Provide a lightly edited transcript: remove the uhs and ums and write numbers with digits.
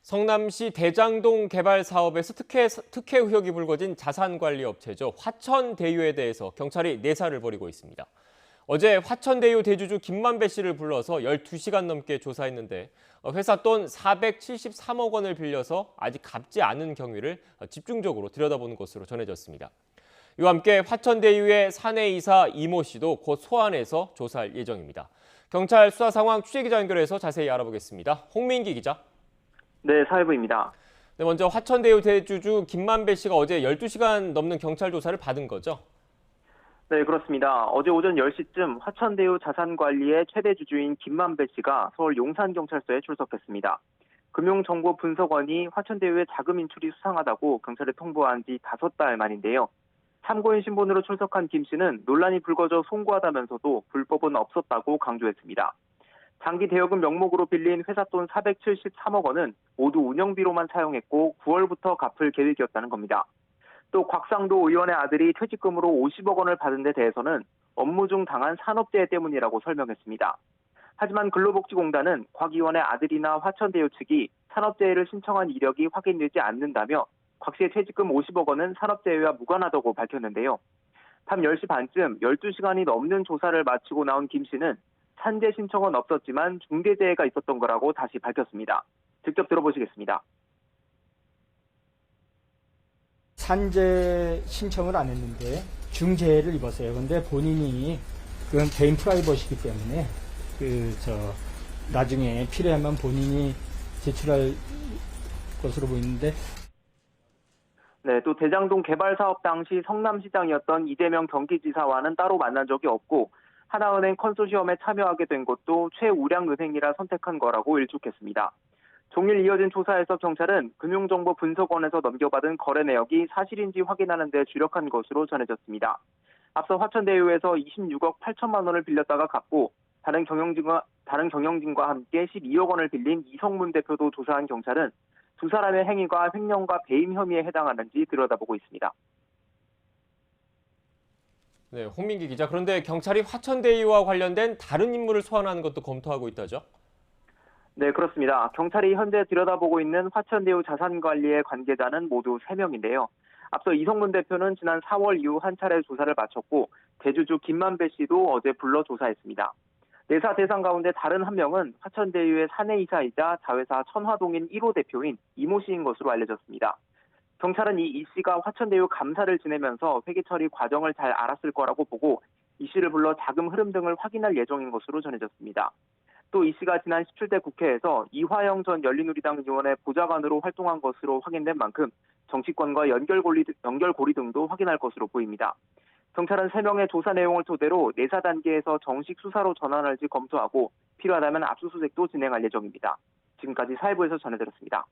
성남시 대장동 개발 사업에서 특혜 의혹이 불거진 자산관리업체죠. 화천대유에 대해서 경찰이 내사를 벌이고 있습니다. 어제 화천대유 대주주 김만배 씨를 불러서 12시간 넘게 조사했는데 회사 돈 473억 원을 빌려서 아직 갚지 않은 경위를 집중적으로 들여다보는 것으로 전해졌습니다. 이와 함께 화천대유의 사내이사 이모 씨도 곧 소환해서 조사할 예정입니다. 경찰 수사 상황 취재기자 연결해서 자세히 알아보겠습니다. 홍민기 기자. 네, 사회부입니다. 네, 먼저 화천대유 대주주 김만배 씨가 어제 12시간 넘는 경찰 조사를 받은 거죠? 네, 그렇습니다. 어제 오전 10시쯤 화천대유 자산관리의 최대 주주인 김만배 씨가 서울 용산경찰서에 출석했습니다. 금융정보분석원이 화천대유의 자금 인출이 수상하다고 경찰에 통보한 지 5달 만인데요. 참고인 신분으로 출석한 김 씨는 논란이 불거져 송구하다면서도 불법은 없었다고 강조했습니다. 장기 대여금 명목으로 빌린 회사 돈 473억 원은 모두 운영비로만 사용했고 9월부터 갚을 계획이었다는 겁니다. 또 곽상도 의원의 아들이 퇴직금으로 50억 원을 받은 데 대해서는 업무 중 당한 산업재해 때문이라고 설명했습니다. 하지만 근로복지공단은 곽 의원의 아들이나 화천대유 측이 산업재해를 신청한 이력이 확인되지 않는다며 곽 씨의 퇴직금 50억 원은 산업재해와 무관하다고 밝혔는데요. 밤 10시 반쯤 12시간이 넘는 조사를 마치고 나온 김 씨는 산재 신청은 없었지만 중대재해가 있었던 거라고 다시 밝혔습니다. 직접 들어보시겠습니다. 산재 신청을 안 했는데 중재해를 입었어요. 그런데 본인이 그건 개인 프라이버시기 때문에 나중에 필요하면 본인이 제출할 것으로 보이는데. 네, 또 대장동 개발 사업 당시 성남시장이었던 이재명 경기지사와는 따로 만난 적이 없고 하나은행 컨소시엄에 참여하게 된 것도 최우량은행이라 선택한 거라고 일축했습니다. 종일 이어진 조사에서 경찰은 금융정보분석원에서 넘겨받은 거래 내역이 사실인지 확인하는 데 주력한 것으로 전해졌습니다. 앞서 화천대유에서 26억 8천만 원을 빌렸다가 갚고 다른 경영진과 함께 12억 원을 빌린 이성문 대표도 조사한 경찰은 두 사람의 행위가 횡령과 배임 혐의에 해당하는지 들여다보고 있습니다. 네, 홍민기 기자. 그런데 경찰이 화천대유와 관련된 다른 인물을 소환하는 것도 검토하고 있다죠? 네, 그렇습니다. 경찰이 현재 들여다보고 있는 화천대유 자산관리의 관계자는 모두 3명인데요. 앞서 이성문 대표는 지난 4월 이후 한 차례 조사를 마쳤고 대주주 김만배 씨도 어제 불러 조사했습니다. 내사 대상 가운데 다른 한 명은 화천대유의 사내이사이자 자회사 천화동인 1호 대표인 이모 씨인 것으로 알려졌습니다. 경찰은 이 씨가 화천대유 감사를 지내면서 회계 처리 과정을 잘 알았을 거라고 보고 이 씨를 불러 자금 흐름 등을 확인할 예정인 것으로 전해졌습니다. 또 이 씨가 지난 17대 국회에서 이화영 전 열린우리당 의원의 보좌관으로 활동한 것으로 확인된 만큼 정치권과 연결고리 등도 확인할 것으로 보입니다. 경찰은 3명의 조사 내용을 토대로 내사 단계에서 정식 수사로 전환할지 검토하고 필요하다면 압수수색도 진행할 예정입니다. 지금까지 사회부에서 전해드렸습니다.